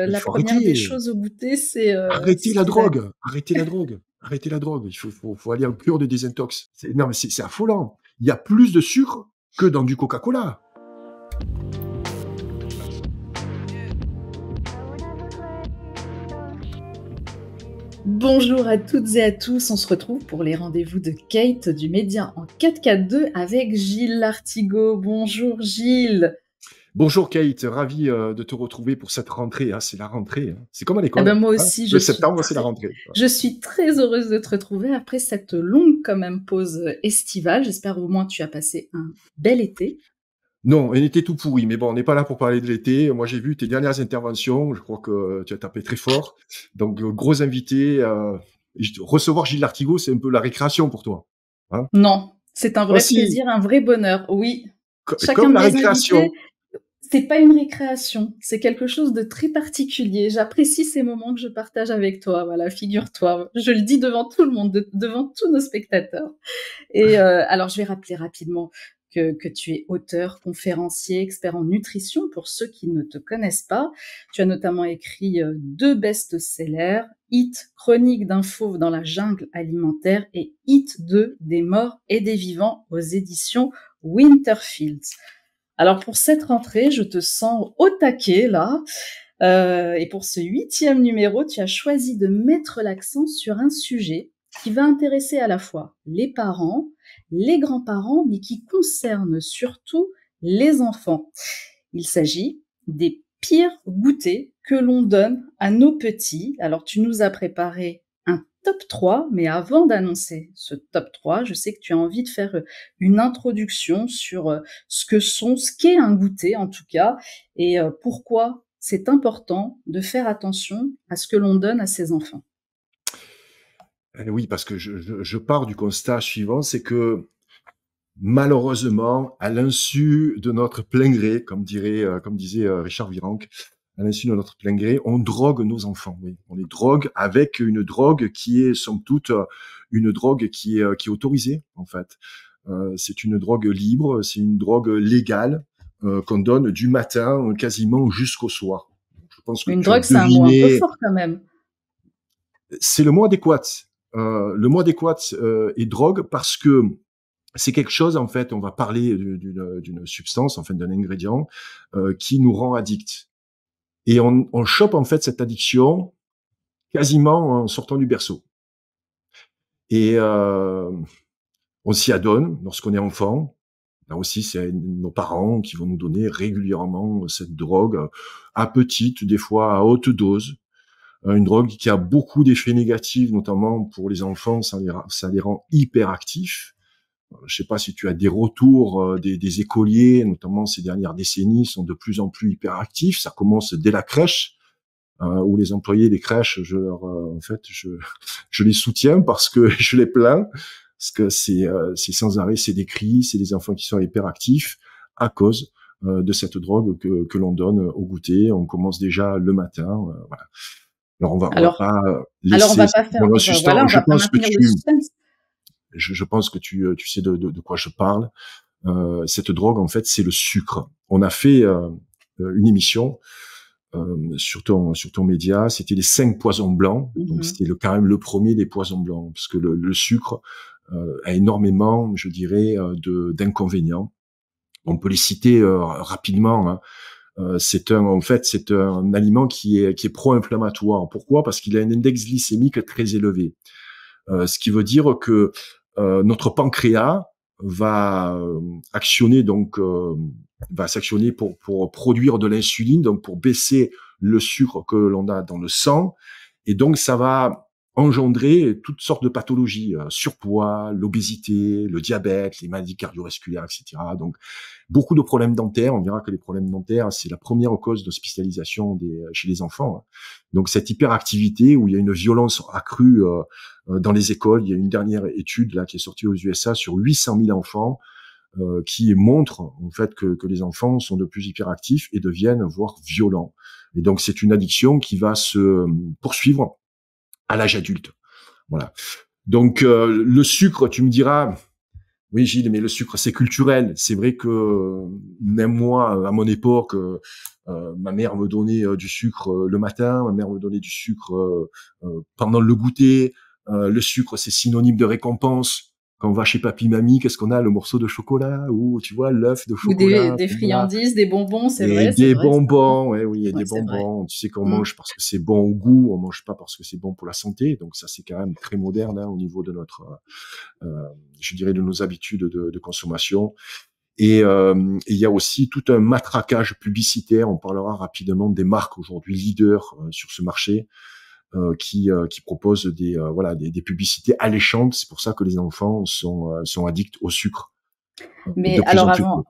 Il La faut première des arrêter. choses au goûter, c'est, Arrêtez ce la qui va drogue, arrêtez la drogue, arrêtez la drogue. Il faut aller en cure de désintox. Non, mais c'est affolant. Il y a plus de sucre que dans du Coca-Cola. Bonjour à toutes et à tous, on se retrouve pour les rendez-vous de Kate du Média en 4K2 avec Gilles Lartigot. Bonjour Gilles. Bonjour Kate, ravi de te retrouver pour cette rentrée. Ah, c'est la rentrée, hein. C'est comme à Eh ben l'école, moi hein. aussi, Le septembre, c'est la rentrée. je suis très heureuse de te retrouver après cette longue quand même pause estivale. J'espère au moins tu as passé un bel été. Non, un été tout pourri, mais bon, on n'est pas là pour parler de l'été. Moi, j'ai vu tes dernières interventions. Je crois que tu as tapé très fort. Donc, gros invité. Recevoir Gilles Lartigot, c'est un peu la récréation pour toi, hein. Non, c'est un vrai Aussi, plaisir, un vrai bonheur. Oui, chacun comme de la mes invités, récréation. c'est pas une récréation, c'est quelque chose de très particulier. J'apprécie ces moments que je partage avec toi, voilà, figure-toi. Je le dis devant tout le monde, devant tous nos spectateurs. Et alors, je vais rappeler rapidement que tu es auteur, conférencier, expert en nutrition pour ceux qui ne te connaissent pas. Tu as notamment écrit 2 best-sellers, Hit, Chronique d'un fauve dans la jungle alimentaire et Hit 2, des morts et des vivants aux éditions Winterfields. Alors pour cette rentrée, je te sens au taquet là. Et pour ce 8e numéro, tu as choisi de mettre l'accent sur un sujet qui va intéresser à la fois les parents, les grands-parents, mais qui concerne surtout les enfants. Il s'agit des pires goûters que l'on donne à nos petits. Alors tu nous as préparé un top 3, mais avant d'annoncer ce top 3, je sais que tu as envie de faire une introduction sur ce qu'est un goûter en tout cas, et pourquoi c'est important de faire attention à ce que l'on donne à ses enfants. Oui, parce que je pars du constat suivant, c'est que malheureusement, à l'insu de notre plein gré, comme disait Richard Virenque, à l'insu de notre plein gré, on drogue nos enfants. Oui, on les drogue avec une drogue qui est, somme toute, une drogue qui est autorisée, en fait. C'est une drogue libre, c'est une drogue légale qu'on donne du matin quasiment jusqu'au soir. Je pense que Une tu as drogue, c'est un mot un peu deviné. fort quand même. C'est le mot adéquat. Le mot adéquat est drogue parce que c'est quelque chose, en fait, on va parler d'une substance, en fait, d'un ingrédient qui nous rend addict. Et on chope, en fait, cette addiction quasiment en sortant du berceau. Et on s'y adonne lorsqu'on est enfant. Là aussi, c'est nos parents qui vont nous donner régulièrement cette drogue, à petite, des fois à haute dose. Une drogue qui a beaucoup d'effets négatifs, notamment pour les enfants, ça les rend hyper actifs. Je sais pas si tu as des retours des écoliers, notamment ces dernières décennies, sont de plus en plus hyperactifs. Ça commence dès la crèche, où les employés des crèches, en fait, je les soutiens parce que je les plains, parce que c'est sans arrêt, c'est des cris, c'est des enfants qui sont hyperactifs à cause de cette drogue que l'on donne au goûter. On commence déjà le matin, voilà. Alors on va Alors, pas alors on laisser va pas faire, dans le voilà, suspens. on va pas maintenir le suspense. Je pense que tu sais de quoi je parle. Cette drogue, en fait, c'est le sucre. On a fait une émission sur ton média. C'était les 5 poisons blancs. Donc Mhm. c'était quand même le premier des poisons blancs, parce que le sucre a énormément, je dirais, d'inconvénients. On peut les citer rapidement, hein. C'est un aliment qui est pro-inflammatoire. Pourquoi? Parce qu'il a un index glycémique très élevé. Ce qui veut dire que notre pancréas va actionner va s'actionner pour produire de l'insuline, donc pour baisser le sucre que l'on a dans le sang, et donc ça va engendrer toutes sortes de pathologies, surpoids, l'obésité, le diabète, les maladies cardiovasculaires, etc. Donc beaucoup de problèmes dentaires. On verra que les problèmes dentaires, c'est la première cause d'hospitalisation chez les enfants, hein. Donc cette hyperactivité où il y a une violence accrue dans les écoles. Il y a une dernière étude là qui est sortie aux USA sur 800 000 enfants qui montre en fait que les enfants sont de plus hyperactifs et deviennent voire violents. Et donc c'est une addiction qui va se poursuivre à l'âge adulte. Voilà. Donc le sucre, tu me diras, Oui, Gilles, mais le sucre, c'est culturel. C'est vrai que même moi, à mon époque, ma mère me donnait du sucre le matin, ma mère me donnait du sucre pendant le goûter. Le sucre, c'est synonyme de récompense. Quand on va chez papy, mamie, qu'est-ce qu'on a? Le morceau de chocolat ou tu vois l'œuf de Ou chocolat. des Voilà. friandises, des bonbons, Et c'est des vrai ça. bonbons, ouais, oui, et Ouais, des c'est vrai. bonbons. Tu sais qu'on Mm. mange parce que c'est bon au goût, on mange pas parce que c'est bon pour la santé. Donc ça, c'est quand même très moderne au niveau de notre, je dirais, de nos habitudes de consommation. Et il y a aussi tout un matraquage publicitaire. On parlera rapidement des marques aujourd'hui leaders sur ce marché qui proposent des publicités alléchantes. C'est pour ça que les enfants sont addicts au sucre Mais de plus alors en plus tôt.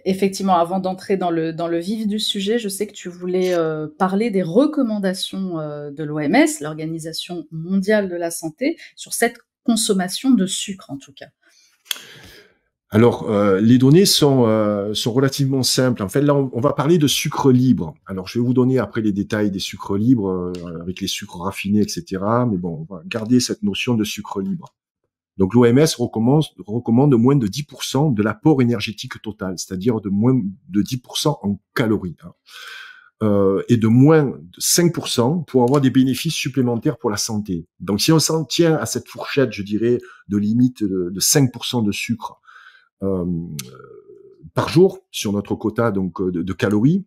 effectivement, avant d'entrer dans le vif du sujet, je sais que tu voulais parler des recommandations de l'OMS, l'Organisation mondiale de la santé, sur cette consommation de sucre en tout cas. Alors, les données sont relativement simples. En fait, là, on va parler de sucre libre. Alors, je vais vous donner après les détails des sucres libres avec les sucres raffinés, etc. Mais bon, on va garder cette notion de sucre libre. Donc, l'OMS recommande moins de 10% de l'apport énergétique total, c'est-à-dire de moins de 10% en calories, hein, et de moins de 5% pour avoir des bénéfices supplémentaires pour la santé. Donc, si on s'en tient à cette fourchette, je dirais, de limite de 5% de sucre euh, par jour sur notre quota donc de calories.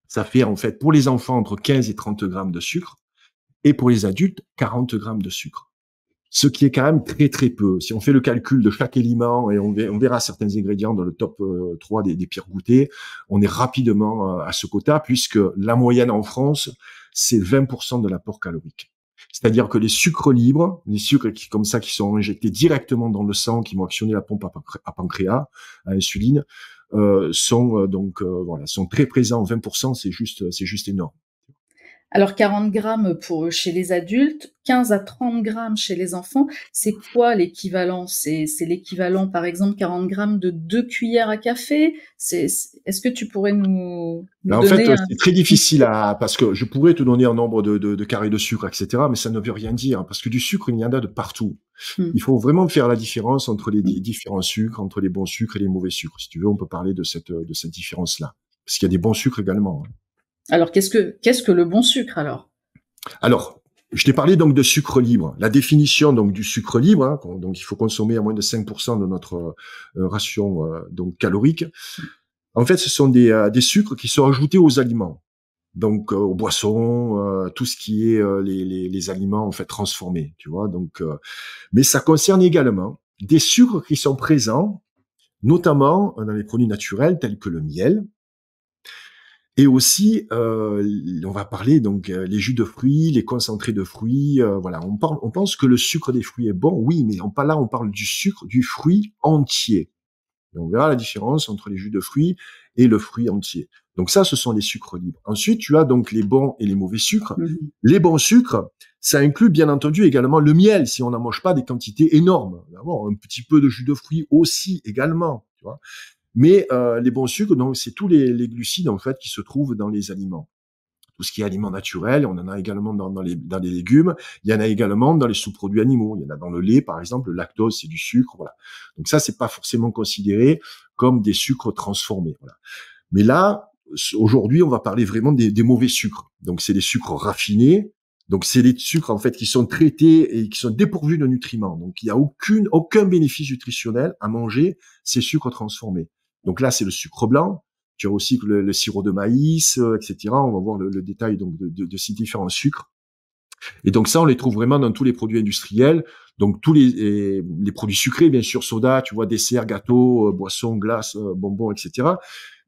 Ça fait en fait pour les enfants entre 15 et 30 grammes de sucre et pour les adultes 40 grammes de sucre. Ce qui est quand même très très peu. Si on fait le calcul de chaque aliment et on verra certains ingrédients dans le top 3 des pires goûters, on est rapidement à ce quota puisque la moyenne en France, c'est 20% de l'apport calorique. C'est-à-dire que les sucres libres, les sucres comme ça qui sont injectés directement dans le sang, qui vont actionner la pompe à pancréas, à insuline, sont très présents. 20%, c'est juste énorme. Alors 40 grammes pour chez les adultes, 15 à 30 grammes chez les enfants, c'est quoi l'équivalent? C'est l'équivalent, par exemple, 40 grammes de 2 cuillères à café? Est-ce que tu pourrais nous Là, en fait, donner un... c'est très difficile parce que je pourrais te donner un nombre de carrés de sucre, etc., mais ça ne veut rien dire, parce que du sucre, il y en a de partout. Hmm. Il faut vraiment faire la différence entre les différents sucres, entre les bons sucres et les mauvais sucres. Si tu veux, on peut parler de cette différence-là. Parce qu'il y a des bons sucres également, hein. Alors qu'est-ce que le bon sucre alors? Alors, je t'ai parlé donc de sucre libre. La définition donc du sucre libre, hein, donc il faut consommer à moins de 5% de notre ration donc calorique. En fait, ce sont des sucres qui sont ajoutés aux aliments. Donc aux boissons, tout ce qui est les aliments en fait transformés, tu vois. Donc, mais ça concerne également des sucres qui sont présents, notamment dans les produits naturels tels que le miel, et aussi on va parler donc les jus de fruits, les concentrés de fruits. Voilà, on pense que le sucre des fruits est bon, oui, mais on parle du sucre du fruit entier. Et on verra la différence entre les jus de fruits et le fruit entier. Donc ça, ce sont les sucres libres. Ensuite, tu as donc les bons et les mauvais sucres. Mhm. Les bons sucres, ça inclut bien entendu également le miel, si on n'en mange pas des quantités énormes. D'abord, un petit peu de jus de fruits aussi également, tu vois. Mais les bons sucres, donc c'est tous les glucides en fait qui se trouvent dans les aliments. Tout ce qui est aliments naturels, on en a également dans les légumes, il y en a également dans les sous-produits animaux, il y en a dans le lait par exemple, le lactose c'est du sucre, voilà. Donc ça c'est pas forcément considéré comme des sucres transformés, voilà. Mais là aujourd'hui on va parler vraiment des mauvais sucres. Donc c'est des sucres raffinés, donc c'est des sucres en fait qui sont traités et qui sont dépourvus de nutriments. Donc il y a aucun bénéfice nutritionnel à manger ces sucres transformés. Donc là c'est le sucre blanc. Tu as aussi le sirop de maïs, etc. On va voir le détail donc de ces différents sucres. Et donc ça, on les trouve vraiment dans tous les produits industriels. Donc tous les produits sucrés, bien sûr, soda, tu vois, desserts, gâteaux, boissons, glaces, bonbons, etc.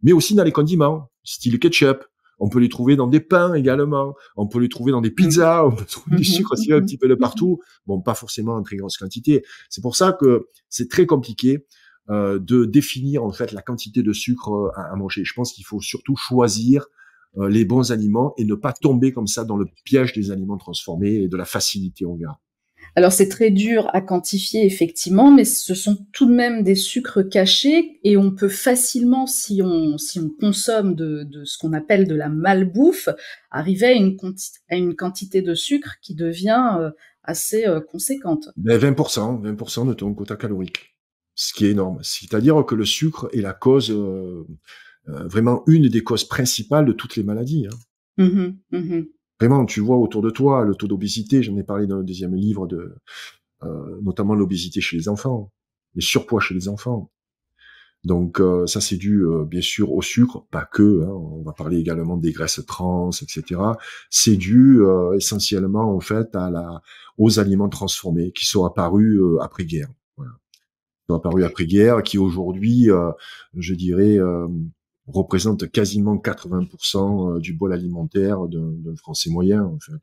Mais aussi dans les condiments, style ketchup. On peut les trouver dans des pains également. On peut les trouver dans des Mhm. pizzas. On peut trouver du Mhm. sucre aussi un Mhm. petit peu de Mhm. partout. Bon, pas forcément en très grosse quantité. C'est pour ça que c'est très compliqué de définir en fait la quantité de sucre à manger. Je pense qu'il faut surtout choisir les bons aliments et ne pas tomber comme ça dans le piège des aliments transformés et de la facilité, on verra. Alors c'est très dur à quantifier effectivement, mais ce sont tout de même des sucres cachés et on peut facilement, si on consomme de ce qu'on appelle de la malbouffe, arriver à une quantité de sucre qui devient assez conséquente. Ben 20% de ton quota calorique. ce qui est énorme. C'est-à-dire que le sucre est la cause, vraiment une des causes principales de toutes les maladies. Hein. Mhm, mhm. Vraiment, tu vois autour de toi le taux d'obésité, j'en ai parlé dans le deuxième livre, notamment l'obésité chez les enfants, le surpoids chez les enfants. Donc ça c'est dû bien sûr au sucre, pas que, hein, on va parler également des graisses trans, etc. C'est dû essentiellement en fait aux aliments transformés qui sont apparus après-guerre. Voilà. Qui sont apparus après-guerre, qui aujourd'hui, je dirais, représentent quasiment 80% du bol alimentaire d'un Français moyen. En fait.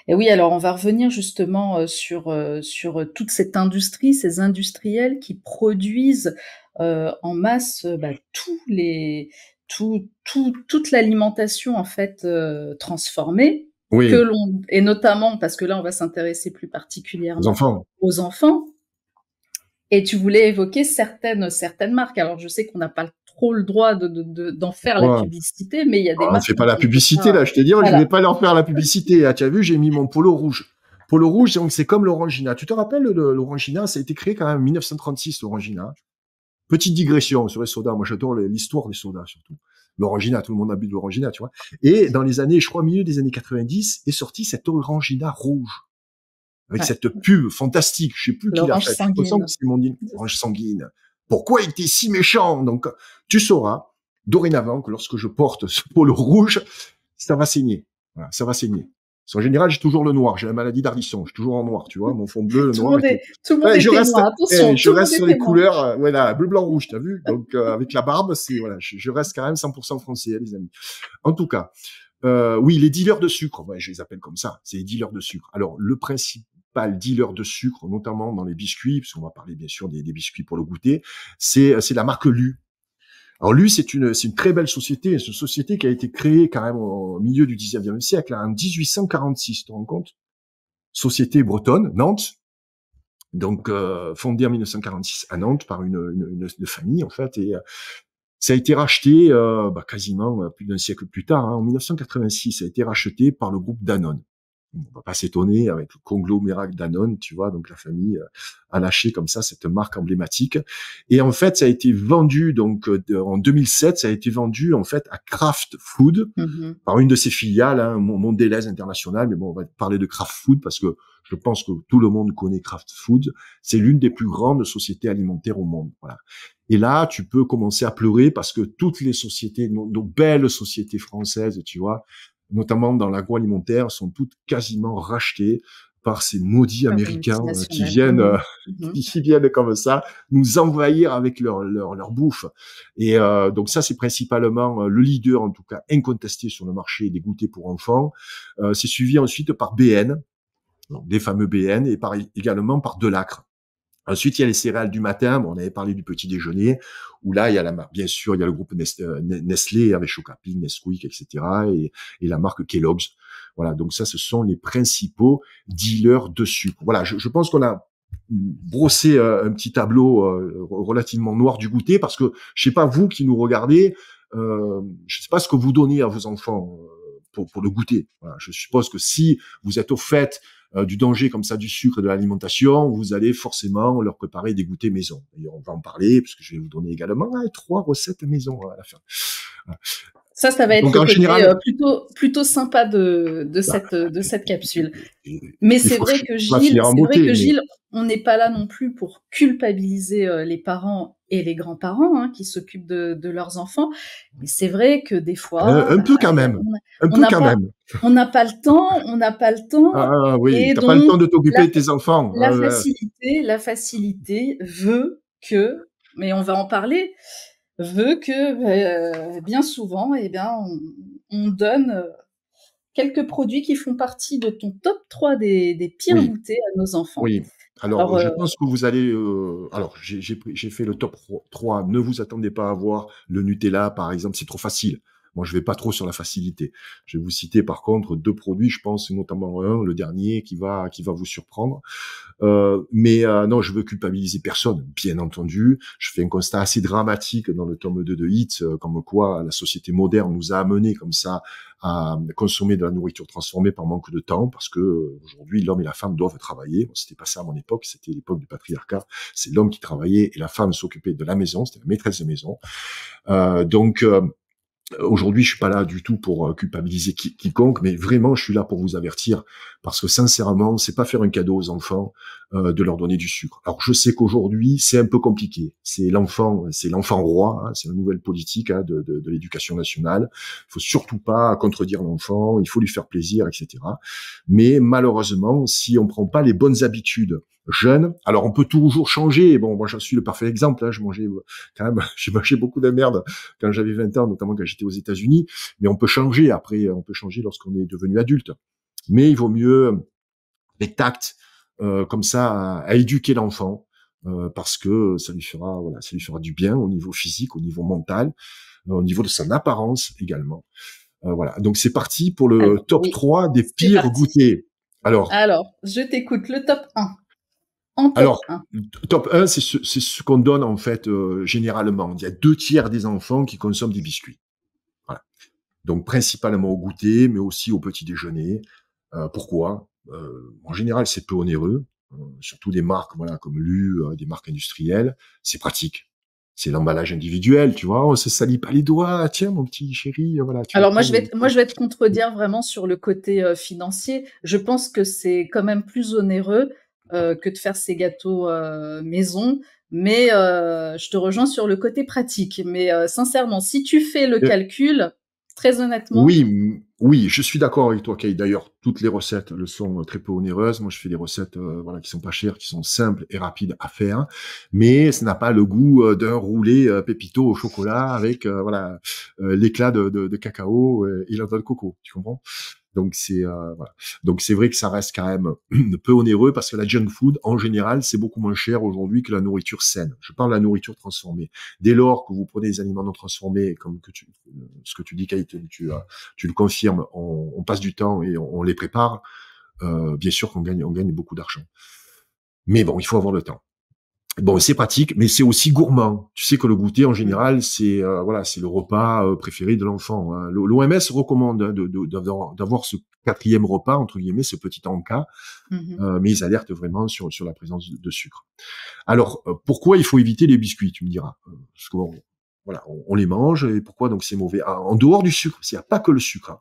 Et oui, alors on va revenir justement sur toute cette industrie, ces industriels qui produisent en masse toute l'alimentation en fait transformée, que Oui, l'on et notamment parce que là on va s'intéresser plus aux particulièrement enfants. aux enfants. Et tu voulais évoquer certaines marques. Alors je sais qu'on n'a pas trop le droit d'en faire la Ouais. publicité, mais il y a des Ah, marques fais pas dont la on ne peut publicité pas. là, je te dis, je Voilà. vais pas leur faire la publicité. Ah, tu as vu, j'ai mis mon polo rouge. Polo rouge, donc c'est comme l'Orangina. Tu te rappelles l'Orangina, ça a été créé quand même en 1936, l'Orangina. Petite digression sur les sodas. Moi, j'adore l'histoire des sodas, surtout. L'Orangina, tout le monde a bu de l'Orangina, tu vois. Et dans les années, je crois, milieu des années 90, est sorti cette Orangina rouge. Avec Ouais. cette pub fantastique. Je sais plus qui l'a L'orange faite. Je sens que sanguine. c'est mon Orange sanguine. Pourquoi il était si méchant? Donc, tu sauras, dorénavant, que lorsque je porte ce polo rouge, ça va saigner. Voilà, ça va saigner. Parce qu'en général, j'ai toujours le noir. J'ai la maladie d'Ardisson. Je suis toujours en noir, tu vois. Mon fond bleu, le noir et tout. Tout le monde Ouais, est témoin. Attention, je tout le monde reste est sur les témoin. couleurs, voilà, bleu, blanc, rouge, t'as vu? Donc, avec la barbe, voilà, je reste quand même 100% français, hein, les amis. En tout cas, oui, les dealers de sucre, ouais, je les appelle comme ça. C'est les dealers de sucre. Alors, le principal dealer de sucre, notamment dans les biscuits, parce qu'on va parler bien sûr des biscuits pour le goûter, c'est la marque Lu. Alors Lu, c'est une très belle société. C'est une société qui a été créée quand même au milieu du 19e siècle, hein, en 1846, tu te rends compte? Société bretonne, Nantes. Donc fondée en 1946 à Nantes par une famille en fait, et ça a été racheté quasiment plus d'un siècle plus tard, hein, en 1986, ça a été racheté par le groupe Danone. On va pas s'étonner avec le conglomérat Danone, tu vois, donc la famille a lâché comme ça cette marque emblématique. Et en fait, ça a été vendu donc en 2007, ça a été vendu en fait à Kraft Food Mhm. par une de ses filiales, hein, Mondelez International. Mais bon, on va parler de Kraft Food parce que je pense que tout le monde connaît Kraft Food. C'est l'une des plus grandes sociétés alimentaires au monde. Voilà. Et là, tu peux commencer à pleurer parce que toutes les sociétés, nos belles sociétés françaises, tu vois, notamment dans l'agroalimentaire, sont toutes quasiment rachetées par ces maudits Par des Américains multinationales. Mhm. Mhm. qui viennent comme ça nous envahir avec leur bouffe. Et donc ça, c'est principalement le leader, en tout cas incontesté sur le marché des goûters pour enfants. C'est suivi ensuite par BN, donc des fameux BN, et également par Delacre. Ensuite, il y a les céréales du matin. Bon, on avait parlé du petit déjeuner, où là, il y a bien sûr, il y a le groupe Nestlé avec Chocapic, Nesquik, etc., et la marque Kellogg's. Voilà. Donc ça, ce sont les principaux dealers de sucre. Voilà. Je pense qu'on a brossé un petit tableau relativement noir du goûter, parce que je sais pas vous qui nous regardez, je sais pas ce que vous donnez à vos enfants pour le goûter. Voilà. Je suppose que si vous êtes au fait du danger comme ça du sucre et de l'alimentation, vous allez forcément leur préparer des goûters maison. D'ailleurs, on va en parler, parce que je vais vous donner également 3 recettes maison à la fin. Voilà. Ça va être Donc le en côté général, plutôt sympa bah, de cette capsule. Mais il c'est faut vrai que pas finir en beauté, mais Gilles, on n'est pas là non plus pour culpabiliser les parents et les grands-parents qui s'occupent de leurs enfants. Mais c'est vrai que des fois, un peu quand même, un on peu n'a quand pas, même. on n'a pas le temps, on n'a pas le temps, Ah oui, et t'as pas le donc temps de t'occuper la, de tes enfants. la facilité veut que, mais on va en parler, veut que bien souvent, eh bien, on donne quelques produits qui font partie de ton top 3 des pires Oui, goûters à nos enfants. oui. Alors, Alors, je pense que vous allez. Alors, j'ai fait le top 3. Ne vous attendez pas à voir le Nutella, par exemple, c'est trop facile. Moi, je vais pas trop sur la facilité. Je vais vous citer par contre 2 produits, je pense notamment un, le dernier, qui va vous surprendre. Non, je veux culpabiliser personne, bien entendu. Je fais un constat assez dramatique dans le tome 2 de Hit, comme quoi la société moderne nous a amenés comme ça à consommer de la nourriture transformée par manque de temps, parce que aujourd'hui l'homme et la femme doivent travailler. Bon, c'était pas ça à mon époque, c'était l'époque du patriarcat. C'est l'homme qui travaillait et la femme s'occupait de la maison, c'était la maîtresse de maison. Aujourd'hui, je suis pas là du tout pour culpabiliser quiconque, mais vraiment, je suis là pour vous avertir, parce que sincèrement, c'est pas faire un cadeau aux enfants de leur donner du sucre. Alors, je sais qu'aujourd'hui, c'est un peu compliqué. C'est l'enfant roi, hein, c'est la nouvelle politique de l'éducation nationale. Il faut surtout pas contredire l'enfant, il faut lui faire plaisir, etc. Mais malheureusement, si on prend pas les bonnes habitudes jeunes, alors on peut toujours changer. Bon, moi, je suis le parfait exemple. Hein, j'ai mangé beaucoup de merde quand j'avais 20 ans, notamment quand j'étais aux États-Unis, mais on peut changer après, on peut changer lorsqu'on est devenu adulte. Mais il vaut mieux les tacts comme ça à éduquer l'enfant parce que ça lui fera du bien au niveau physique, au niveau mental, au niveau de son apparence également. Voilà. Donc c'est parti pour le Alors, top oui, 3 des c'est pires parti. goûters. Alors, je t'écoute, le top 1. En top Alors, 1. top 1, c'est ce qu'on donne en fait généralement. Il y a 2 tiers des enfants qui consomment des biscuits. Voilà. Donc principalement au goûter, mais aussi au petit déjeuner. Pourquoi En général, c'est peu onéreux, surtout des marques, voilà, comme Lu, des marques industrielles. C'est pratique. C'est l'emballage individuel, tu vois. On se salit pas les doigts. Tiens, mon petit chéri, voilà, tu vas Alors moi, prendre. je vais te contredire vraiment sur le côté financier. Je pense que c'est quand même plus onéreux que de faire ces gâteaux maison. Mais je te rejoins sur le côté pratique. Mais sincèrement, si tu fais le Euh, calcul, très honnêtement, oui, je suis d'accord avec toi, Kay. D'ailleurs, toutes les recettes le sont très peu onéreuses. Moi, je fais des recettes, voilà, qui sont pas chères, qui sont simples et rapides à faire, mais ça n'a pas le goût d'un roulé pépito au chocolat avec, l'éclat de cacao et la noix de coco. Tu comprends? Donc c'est voilà. Donc c'est vrai que ça reste quand même peu onéreux parce que la junk food en général c'est beaucoup moins cher aujourd'hui que la nourriture saine. Je parle de la nourriture transformée. Dès lors que vous prenez des aliments non transformés, comme ce que tu dis, Kate, tu le confirmes, on passe du temps et on les prépare. Bien sûr qu'on gagne beaucoup d'argent. Mais bon, il faut avoir le temps. Bon, c'est pratique, mais c'est aussi gourmand. Tu sais que le goûter, en général, c'est c'est le repas préféré de l'enfant. Hein. L'OMS recommande d'avoir ce 4e repas, entre guillemets, ce petit encas, mais ils alertent vraiment sur la présence de sucre. Alors, pourquoi il faut éviter les biscuits, tu me diras parce que on les mange, et pourquoi donc c'est mauvais en dehors du sucre, il n'y a pas que le sucre. Hein.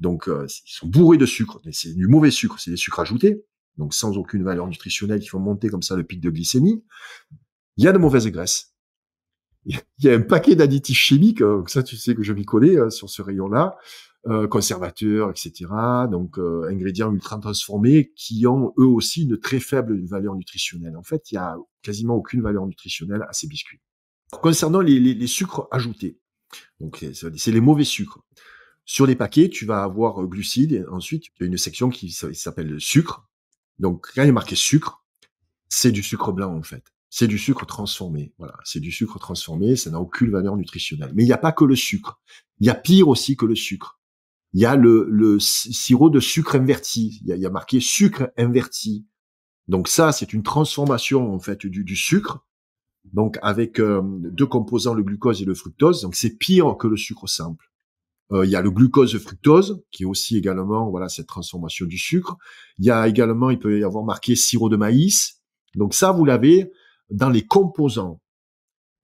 Donc, ils sont bourrés de sucre, mais c'est du mauvais sucre, c'est des sucres ajoutés, donc sans aucune valeur nutritionnelle qui font monter comme ça le pic de glycémie. Il y a de mauvaises graisses. Il y a un paquet d'additifs chimiques, ça tu sais que je m'y connais sur ce rayon-là, conservateurs, etc. Donc ingrédients ultra transformés qui ont eux aussi une très faible valeur nutritionnelle. En fait, il y a quasiment aucune valeur nutritionnelle à ces biscuits. Concernant les sucres ajoutés, donc c'est les mauvais sucres. Sur les paquets, tu vas avoir glucides, et ensuite il y a une section qui s'appelle sucre. Donc quand il est marqué sucre, c'est du sucre blanc en fait. C'est du sucre transformé. Voilà, c'est du sucre transformé, ça n'a aucune valeur nutritionnelle. Mais il n'y a pas que le sucre. Il y a pire aussi que le sucre. Il y a le sirop de sucre inverti. Il y a marqué sucre inverti. Donc ça, c'est une transformation en fait du sucre. Donc avec 2 composants, le glucose et le fructose. Donc c'est pire que le sucre simple. Il y a le glucose-fructose, qui est aussi également cette transformation du sucre. Il y a également, il peut y avoir marqué sirop de maïs. Donc ça, vous l'avez dans les composants.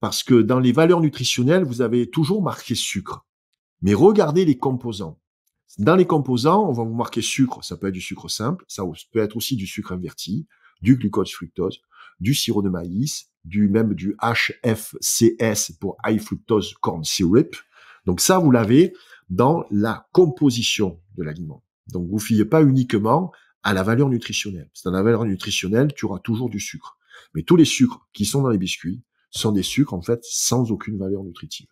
Parce que dans les valeurs nutritionnelles, vous avez toujours marqué sucre. Mais regardez les composants. Dans les composants, on va vous marquer sucre. Ça peut être du sucre simple, ça peut être aussi du sucre inverti, du glucose-fructose, du sirop de maïs, du HFCS pour High Fructose Corn Syrup. Donc ça, vous l'avez dans la composition de l'aliment. Donc vous ne fiez pas uniquement à la valeur nutritionnelle. Dans la valeur nutritionnelle, tu auras toujours du sucre. Mais tous les sucres qui sont dans les biscuits sont des sucres en fait sans aucune valeur nutritive.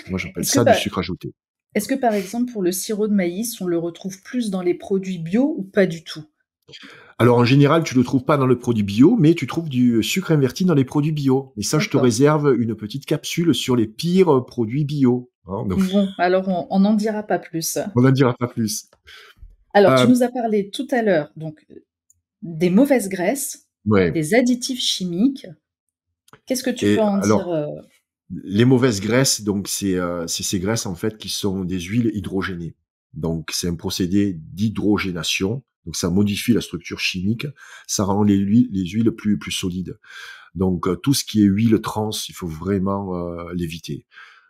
Moi, j'appelle ça du sucre ajouté. Est-ce que par exemple pour le sirop de maïs, on le retrouve plus dans les produits bio ou pas du tout? Alors en général, tu le trouves pas dans le produit bio, mais tu trouves du sucre inverti dans les produits bio. Et ça, je te réserve une petite capsule sur les pires produits bio. hein, donc Bon, alors on n'en dira pas plus. on n'en dira pas plus. Alors, tu Euh, nous as parlé tout à l'heure, donc, des mauvaises graisses, ouais. des additifs chimiques. Qu'est-ce que tu peux Et en dire, alors, les mauvaises graisses, donc c'est ces graisses en fait qui sont des huiles hydrogénées. Donc c'est un procédé d'hydrogénation. Donc ça modifie la structure chimique, ça rend les huiles plus solides. Donc tout ce qui est huile trans, il faut vraiment l'éviter.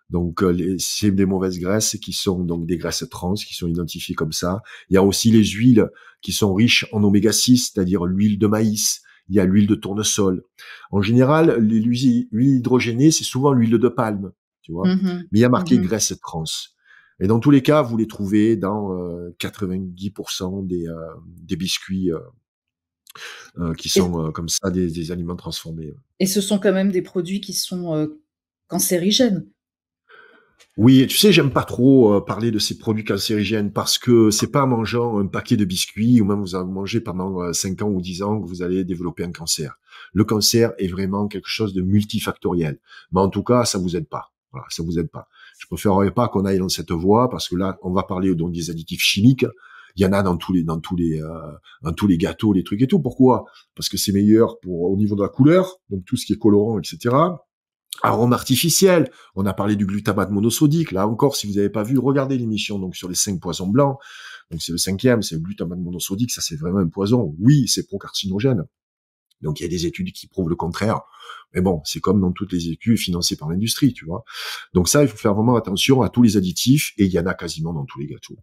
Donc c'est des mauvaises graisses qui sont donc des graisses trans qui sont identifiées comme ça. Il y a aussi les huiles qui sont riches en oméga 6, c'est-à-dire l'huile de maïs. Il y a l'huile de tournesol. En général, l'huile hydrogénée, c'est souvent l'huile de palme, tu vois. Mmh Mais il y a marqué mh. graisse trans. Et dans tous les cas, vous les trouvez dans 90% des biscuits qui Et sont comme ça des aliments transformés. et ce sont quand même des produits qui sont, cancérigènes? Oui, tu sais, j'aime pas trop parler de ces produits cancérigènes parce que c'est pas en mangeant un paquet de biscuits ou même vous en mangez pendant 5 ans ou 10 ans que vous allez développer un cancer. Le cancer est vraiment quelque chose de multifactoriel. Mais en tout cas, ça vous aide pas. Voilà, ça vous aide pas. Je préférerais pas qu'on aille dans cette voie parce que là, on va parler donc des additifs chimiques. Il y en a dans tous les gâteaux, les trucs et tout. Pourquoi? Parce que c'est meilleur au niveau de la couleur, donc tout ce qui est colorant, etc. Arôme artificiel. On a parlé du glutamate monosodique. Là encore, si vous n'avez pas vu, regardez l'émission donc sur les 5 poisons blancs. Donc c'est le cinquième, c'est le glutamate monosodique. Ça, c'est vraiment un poison. Oui, c'est pro-carcinogène. Donc il y a des études qui prouvent le contraire. Mais bon, c'est comme dans toutes les études financées par l'industrie, tu vois. Donc ça, il faut faire vraiment attention à tous les additifs, et il y en a quasiment dans tous les gâteaux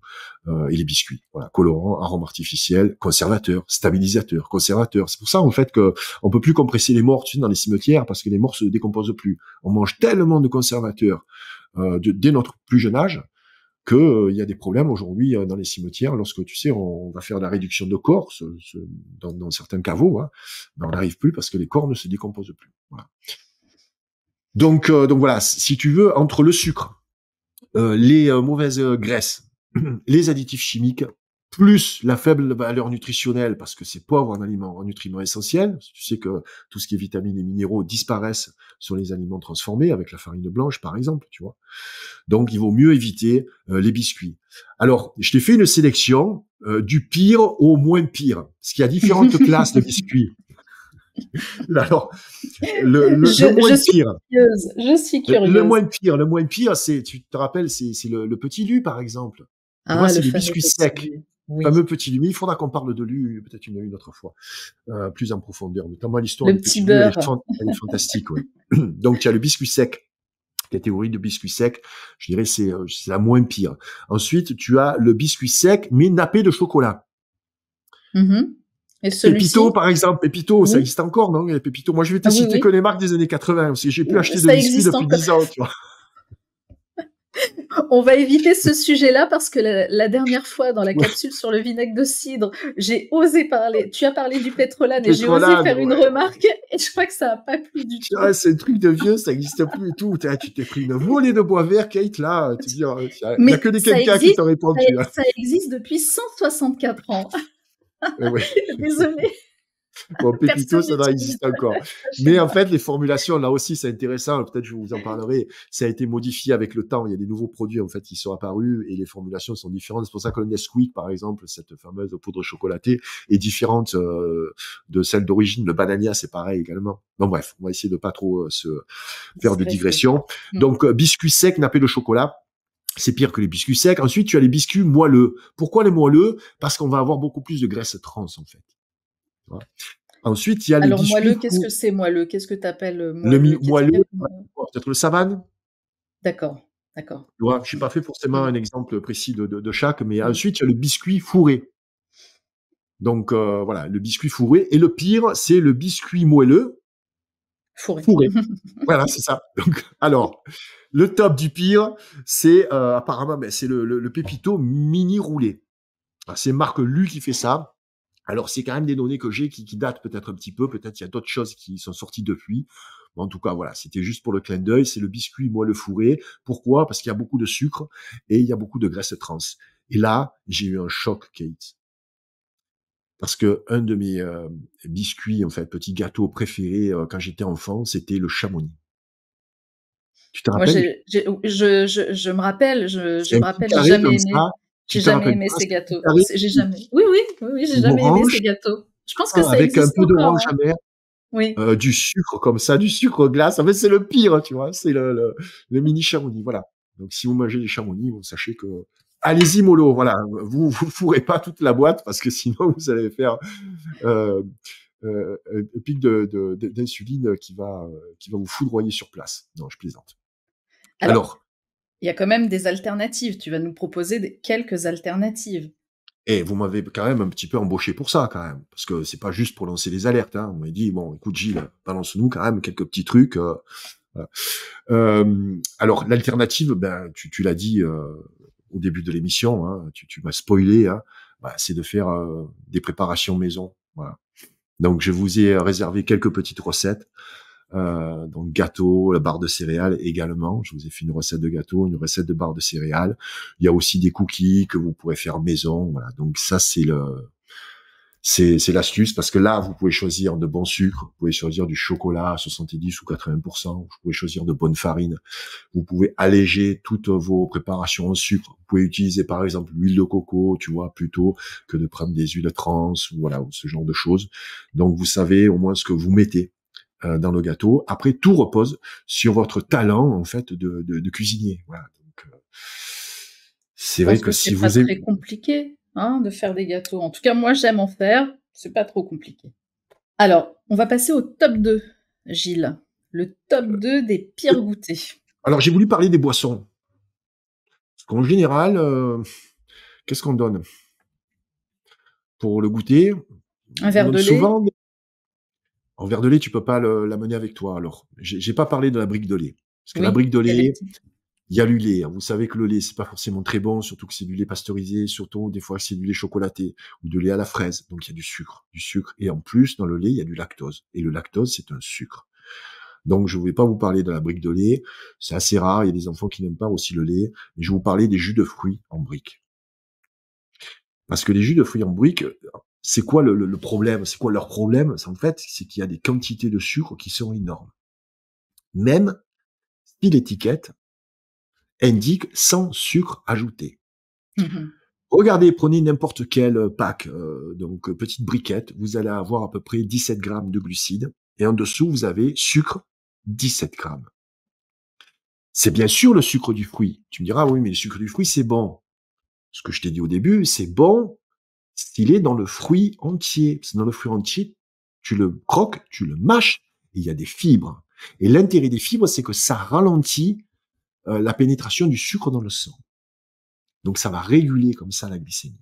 et les biscuits. Voilà, colorants, arômes artificiels, conservateurs, stabilisateurs, conservateurs. C'est pour ça en fait que on peut plus compresser les morts, tu sais, dans les cimetières parce que les morts se décomposent plus. On mange tellement de conservateurs dès notre plus jeune âge que il y a des problèmes aujourd'hui dans les cimetières lorsque tu sais on va faire la réduction de corps dans certains caveaux, hein, ben on n'arrive plus parce que les corps ne se décomposent plus. Voilà. Donc voilà, si tu veux, entre le sucre, les mauvaises graisses, les additifs chimiques, plus la faible valeur nutritionnelle, parce que c'est pauvre en nutriments essentiels. Tu sais que tout ce qui est vitamines et minéraux disparaissent sur les aliments transformés, avec la farine blanche, par exemple, tu vois. Donc, il vaut mieux éviter les biscuits. Alors, je t'ai fait une sélection du pire au moins pire, parce qu'il y a différentes classes de biscuits. Alors, le moins Je suis pire, curieuse, je suis curieuse. le moins pire, c'est, tu te rappelles, c'est le petit lu, par exemple. Tu vois, Ah, c'est le les fameux biscuits petit secs. lait. Oui, Fameux petit lu. Mais il faudra qu'on parle de lu peut-être une autre fois, plus en profondeur. Notamment l'histoire le du petit petit lu, beurre. elle est fantastique, ouais. Donc, il y a le biscuit sec. Catégorie de biscuits secs, je dirais c'est la moins pire. Ensuite, tu as le biscuit sec mais nappé de chocolat. Mmh et Pépito, celui-ci? par exemple, Pépito, ça Oui. existe encore, non? Les Pépito. Moi, je vais te Ah oui, citer que oui. les marques des années 80, parce que j'ai pu acheter de Ça biscuits existe depuis encore. 10 ans, tu vois. On va éviter ce sujet-là parce que la dernière fois dans la Ouais, capsule sur le vinaigre de cidre, j'ai osé parler tu as parlé du pétrolane et j'ai osé pétrolane, faire une ouais. remarque et je crois que ça a pas plu du Ah, tout. c'est un truc de vieux, ça n'existe plus et tout. Tu t'es pris une volée de bois vert, Kate, là. Tu dis, il y a que Mais des quinquas qui t'ont répondu, hein. ça existe depuis 164 ans. Ouais. Désolée, Bon, Pépito, personne ça doit n'utilise exister encore. ça chez Mais en moi. fait, les formulations, là aussi, c'est intéressant. Peut-être je vous en parlerai. Ça a été modifié avec le temps. Il y a des nouveaux produits, en fait, qui sont apparus et les formulations sont différentes. C'est pour ça que le Nesquik, par exemple, cette fameuse poudre chocolatée, est différente de celle d'origine. Le Banania, c'est pareil également. Donc bref, on va essayer de pas trop se faire de Digresser. digression. Mmh. Donc, biscuits secs nappés de chocolat. C'est pire que les biscuits secs. Ensuite, tu as les biscuits moelleux. Pourquoi les moelleux? Parce qu'on va avoir beaucoup plus de graisse trans, en fait. Voilà. Ensuite, il y a les Alors biscuits moelleux, qu'est-ce que c'est moelleux? Qu'est-ce que tu appelles, le moelleux? Qu'est-ce qu'il y a moelleux, comme, peut-être le savane. d'accord, d'accord. Tu vois, je n'ai pas fait forcément Mmh. un exemple précis de chaque, mais Mmh. ensuite, il y a le biscuit fourré. Donc, voilà, le biscuit fourré. Et le pire, c'est le biscuit moelleux Fourré. fourré. Voilà, c'est ça. Donc, alors, le top du pire, c'est apparemment, ben, c'est le Pépito mini roulé. Ah, c'est Marc Lu qui fait ça. Alors, c'est quand même des données que j'ai qui datent peut-être un petit peu. Peut-être il y a d'autres choses qui sont sorties depuis. Mais en tout cas, voilà, c'était juste pour le clin d'œil. C'est le biscuit moelleux fourré. Pourquoi? Parce qu'il y a beaucoup de sucre et il y a beaucoup de graisse trans. Et là, j'ai eu un choc, Kate. Parce que un de mes biscuits, en fait, petits gâteaux préférés quand j'étais enfant, c'était le chamonix. Tu te Moi, rappelles? je me rappelle, je C'est un me petit rappelle, carré comme ça. Tu j'ai te jamais rappelles aimé pas? ces C'est un petit gâteaux. carré J'ai jamais, oui, oui, oui, oui, j'ai ou jamais aimé orange, ces gâteaux. Je pense que ça avec un existe peu encore, d'orange hein. amer, Oui. du sucre comme ça, du sucre glace. En fait, c'est le pire, tu vois? C'est le mini chamonix, voilà. Donc si vous mangez des chamonix, vous sachez que allez-y mollo, voilà. Vous fourrez pas toute la boîte parce que sinon vous allez faire heu un pic d'insuline qui va vous foudroyer sur place. Non, je plaisante. Alors, Alors, il y a quand même des alternatives. Tu vas nous proposer quelques alternatives. vous m'avez quand même un petit peu embauché pour ça, quand même, parce que c'est pas juste pour lancer les alertes. Hein. On m'a dit bon, écoute Gilles, balance-nous quand même quelques petits trucs. Voilà. Alors l'alternative, ben tu l'as dit au début de l'émission, hein, tu m'as spoilé, hein, bah, c'est de faire des préparations maison. Voilà. Donc je vous ai réservé quelques petites recettes. Donc gâteau, la barre de céréales également. Je vous ai fait une recette de gâteau, une recette de barre de céréales. Il y a aussi des cookies que vous pourrez faire maison. Voilà. Donc ça c'est l'astuce parce que là vous pouvez choisir de bons sucres, vous pouvez choisir du chocolat à 70 ou 80%, vous pouvez choisir de bonnes farines. Vous pouvez alléger toutes vos préparations en sucre. Vous pouvez utiliser par exemple l'huile de coco, tu vois, plutôt que de prendre des huiles trans ou voilà, ou ce genre de choses. Donc vous savez au moins ce que vous mettez dans le gâteau. Après, tout repose sur votre talent en fait de cuisinier. Voilà. Donc, c'est Je vrai pense que que si c'est pas vous aimez, très compliqué, hein, de faire des gâteaux. En tout cas, moi, j'aime en faire. C'est pas trop compliqué. Alors, on va passer au top 2, Gilles. Le top 2 des pires goûters. alors j'ai voulu parler des boissons. Parce qu'en général, qu'est-ce qu'on donne pour le goûter? Un On verre donne de lait? souvent en verre de lait. Tu peux pas l'amener avec toi. Alors, j'ai pas parlé de la brique de lait parce que la Oui, brique de il y a des lait, petits. il y a du lait. Vous savez que le lait, c'est pas forcément très bon, surtout que c'est du lait pasteurisé, surtout des fois c'est du lait chocolaté ou du lait à la fraise. Donc il y a du sucre. Et en plus, dans le lait, il y a du lactose. Et le lactose, c'est un sucre. Donc je ne vais pas vous parler de la brique de lait. C'est assez rare. Il y a des enfants qui n'aiment pas aussi le lait. Mais je vais vous parler des jus de fruits en brique. Parce que les jus de fruits en brique, c'est quoi le problème? C'est quoi leur problème? En fait, c'est qu'il y a des quantités de sucre qui sont énormes. Même si l'étiquette indique sans sucre ajouté. Mmh. Regardez, prenez n'importe quel pack, donc petite briquette, vous allez avoir à peu près 17 grammes de glucides, et en dessous, vous avez sucre, 17 grammes. C'est bien sûr le sucre du fruit. Tu me diras, oui, mais le sucre du fruit, c'est bon. Ce que je t'ai dit au début, c'est bon s'il est dans le fruit entier. Parce que dans le fruit entier, tu le croques, tu le mâches, et il y a des fibres. Et l'intérêt des fibres, c'est que ça ralentit la pénétration du sucre dans le sang. Donc ça va réguler comme ça la glycémie.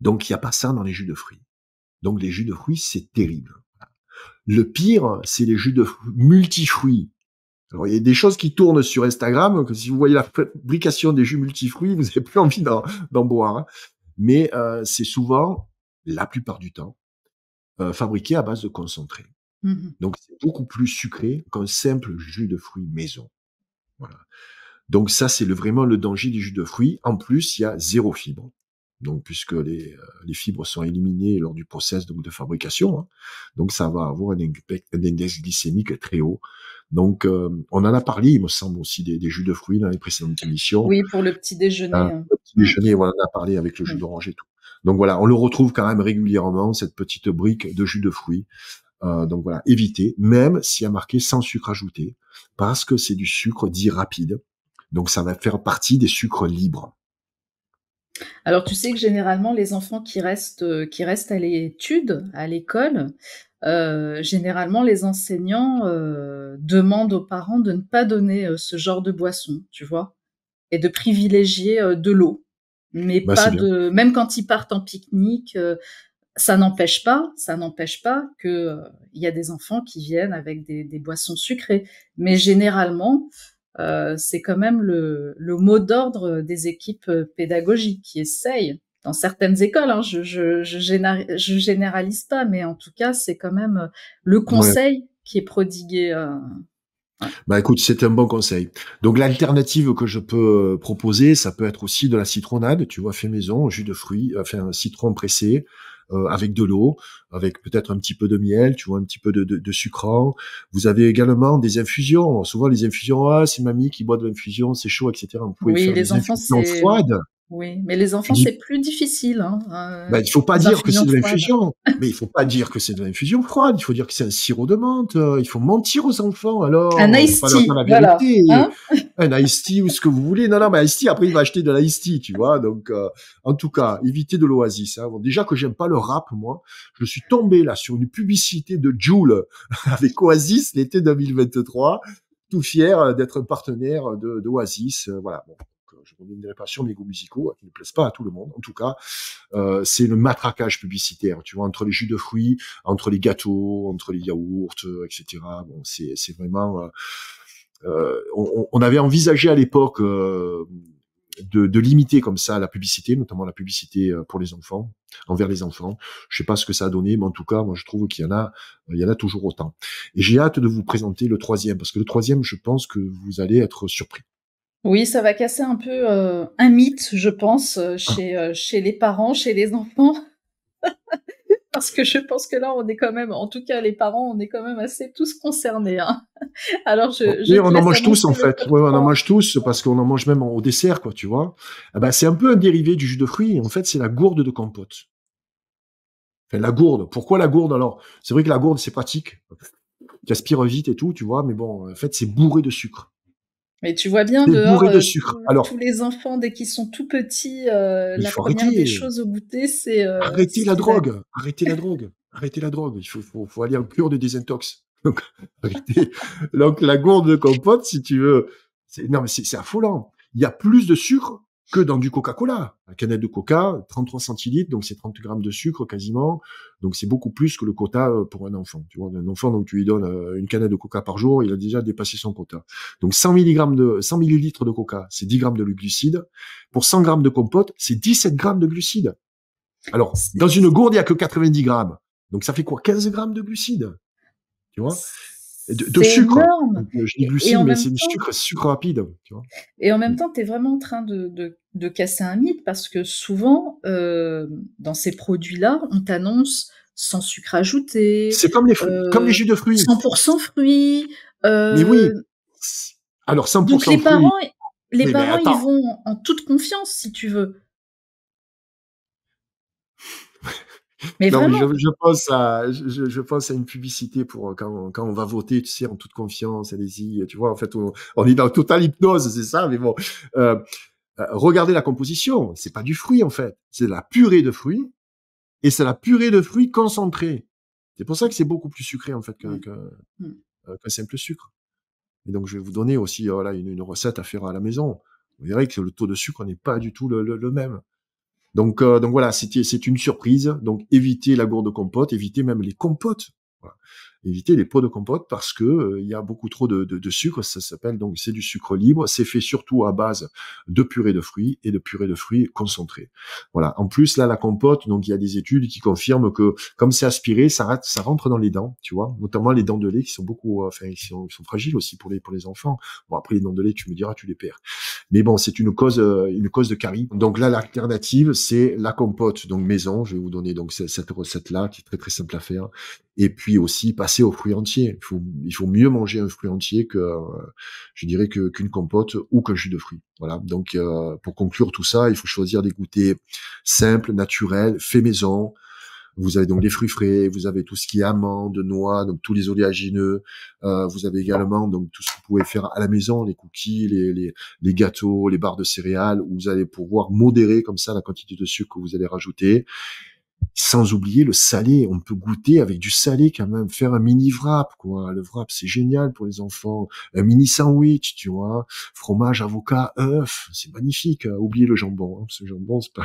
Donc il n'y a pas ça dans les jus de fruits. Donc les jus de fruits, c'est terrible. Le pire, c'est les jus de multifruits. Alors il y a des choses qui tournent sur Instagram, que si vous voyez la fabrication des jus multifruits, vous n'avez plus envie d'en boire. Hein. Mais c'est souvent, la plupart du temps, fabriqué à base de concentré. Mmh. Donc c'est beaucoup plus sucré qu'un simple jus de fruits maison. Voilà. Donc ça, c'est vraiment le danger des jus de fruits. En plus, il y a zéro fibre. Donc puisque les fibres sont éliminées lors du process donc, de fabrication, hein. Donc ça va avoir un index glycémique très haut. Donc on en a parlé, il me semble aussi des jus de fruits dans les précédentes émissions. Oui, pour le petit déjeuner, hein. Le petit Mmh. déjeuner, voilà, on en a parlé avec le jus Mmh. d'orange et tout. Donc voilà, on le retrouve quand même régulièrement, cette petite brique de jus de fruits. Donc voilà, évitez, même s'il y a marqué sans sucre ajouté, parce que c'est du sucre dit rapide. Donc ça va faire partie des sucres libres. Alors, tu sais que généralement, les enfants qui restent à l'étude, à l'école, généralement, les enseignants, demandent aux parents de ne pas donner, ce genre de boisson, tu vois? Et de privilégier, de l'eau. Mais Bah, c'est pas bien. de même quand ils partent en pique-nique, ça n'empêche pas que, il y a des enfants qui viennent avec des boissons sucrées. Mais généralement, c'est quand même le mot d'ordre des équipes, pédagogiques qui essayent, dans certaines écoles, hein, je généralise pas, mais en tout cas, c'est quand même, le Ouais. conseil qui est prodigué, ouais. Bah écoute, c'est un bon conseil. Donc l'alternative que je peux proposer, ça peut être aussi de la citronnade, tu vois, fait maison, jus de fruits, enfin un citron pressé, avec de l'eau, avec peut-être un petit peu de miel, tu vois, un petit peu de sucrant. Vous avez également des infusions. Souvent, les infusions, ah, c'est mamie qui boit de l'infusion, c'est chaud, etc. Vous pouvez Oui, faire les des enfants, infusions c'est froides. oui, mais les Je enfants, dis, c'est plus difficile, hein, ben, il faut pas les dire que c'est infusions de froides. l'infusion. Mais il faut pas dire que c'est de l'infusion froide. Il faut dire que c'est un sirop de menthe. Il faut mentir aux enfants. Un Alors, faut iced pas leur dire tea, la voilà, vérité. hein? Un iced tea ou ce que vous voulez. Non, non, mais iced tea, après, il va acheter de l'iced tea, tu vois. Donc, en tout cas, évitez de l'Oasis. Hein. Bon, déjà que j'aime pas le rap, moi, je suis tombé là sur une publicité de Jul avec Oasis l'été 2023. Tout fier d'être un partenaire de Oasis. Voilà. Bon, je ne reviendrai pas sur mes goûts musicaux, qui ne plaisent pas à tout le monde. En tout cas, c'est le matraquage publicitaire, tu vois, entre les jus de fruits, entre les gâteaux, entre les yaourts, etc. Bon, c'est vraiment. On avait envisagé à l'époque de limiter comme ça la publicité, notamment la publicité pour les enfants, envers les enfants. Je sais pas ce que ça a donné, mais en tout cas, moi, je trouve il y en a toujours autant. Et j'ai hâte de vous présenter le troisième, parce que le troisième, je pense que vous allez être surpris. Oui, ça va casser un peu, un mythe, je pense, Ah, chez les parents, chez les enfants. Parce que je pense que là, on est quand même, en tout cas les parents, on est quand même assez tous concernés, hein. Alors je oui, on te en laisse mange tous en annoncer le fait. top Ouais, on en 3. mange tous parce qu'on en mange même au dessert, quoi, tu vois. Ah ben, c'est un peu un dérivé du jus de fruits. En fait, c'est la gourde de compote. Enfin, la gourde. Pourquoi la gourde alors? C'est vrai que la gourde, c'est pratique. Tu aspires vite et tout, tu vois, mais bon, en fait, c'est bourré de sucre. Mais tu vois bien C'est dehors, bourré de sucre. tous Alors, les enfants, dès qu'ils sont tout petits, il la faut première des arrêter. choses au goûter, c'est, Arrêtez ce la qu'ils veulent. drogue. Arrêtez la drogue. Arrêtez la drogue. Il faut aller en cure de désintox. Donc, arrêtez. Donc, la gourde de compote, si tu veux, non, mais c'est affolant. Il y a plus de sucre que dans du Coca-Cola. La canette de Coca, 33 centilitres, donc c'est 30 grammes de sucre quasiment. Donc, c'est beaucoup plus que le quota pour un enfant. Tu vois, un enfant, donc tu lui donnes une canette de Coca par jour, il a déjà dépassé son quota. Donc, 100 millilitres de Coca, c'est 10 grammes de glucides. Pour 100 grammes de compote, c'est 17 grammes de glucides. Alors, dans C'est une gourde, il y a que 90 grammes. Donc, ça fait quoi? 15 grammes de glucides, tu vois? De c'est sucre. énorme Donc, je dis et glucides, en mais même c'est du temps sucre rapide, tu vois? et en même Mm. temps, tu es vraiment en train de casser un mythe parce que souvent, dans ces produits-là, on t'annonce sans sucre ajouté, C'est comme les jus de fruits. 100 fruits, Mais oui. heu, Alors, donc 100% fruits. les Mais parents, ils attends. vont en toute confiance, si tu veux. Mais Non, mais je, vraiment. je pense à, je pense à une publicité pour quand on va voter, tu sais, en toute confiance, allez-y, tu vois, en fait, on est dans totale hypnose, c'est ça, mais bon. Euh, regardez la composition. C'est pas du fruit, en fait. C'est de la purée de fruits. Et c'est la purée de fruits concentrée. C'est pour ça que c'est beaucoup plus sucré en fait Mmh. Mmh. qu'un simple sucre. Et donc je vais vous donner aussi voilà, une recette à faire à la maison. Vous verrez que le taux de sucre n'est pas du tout le même. Donc voilà, c'est une surprise. Donc évitez la gourde de compote, évitez même les compotes. Voilà. Évitez les pots de compote parce que il y a beaucoup trop de sucre. Ça s'appelle donc c'est du sucre libre. C'est fait surtout à base de purée de fruits et de purée de fruits concentrée. Voilà. En plus là, la compote, donc il y a des études qui confirment que comme c'est aspiré, ça rentre dans les dents, tu vois, notamment les dents de lait qui sont beaucoup, enfin ils sont fragiles aussi pour les enfants. Bon après les dents de lait, tu me diras, tu les perds. Mais bon, c'est une cause de carie. Donc là, l'alternative, c'est la compote, donc maison. Je vais vous donner donc cette recette-là qui est très très simple à faire. Et puis aussi passer aux fruits entiers. Il faut mieux manger un fruit entier que, je dirais qu'une compote ou qu'un jus de fruits. Voilà. Donc pour conclure tout ça, il faut choisir des goûters simples, naturels, faits maison. Vous avez donc les fruits frais, vous avez tout ce qui est amandes, noix, donc tous les oléagineux. Vous avez également donc tout ce que vous pouvez faire à la maison, les cookies, les gâteaux, les barres de céréales, où vous allez pouvoir modérer comme ça la quantité de sucre que vous allez rajouter. Sans oublier le salé, on peut goûter avec du salé quand même, faire un mini wrap, quoi. Le wrap, c'est génial pour les enfants. Un mini sandwich, tu vois. Fromage, avocat, œuf, c'est magnifique. Oubliez le jambon, hein. Ce jambon, c'est pas...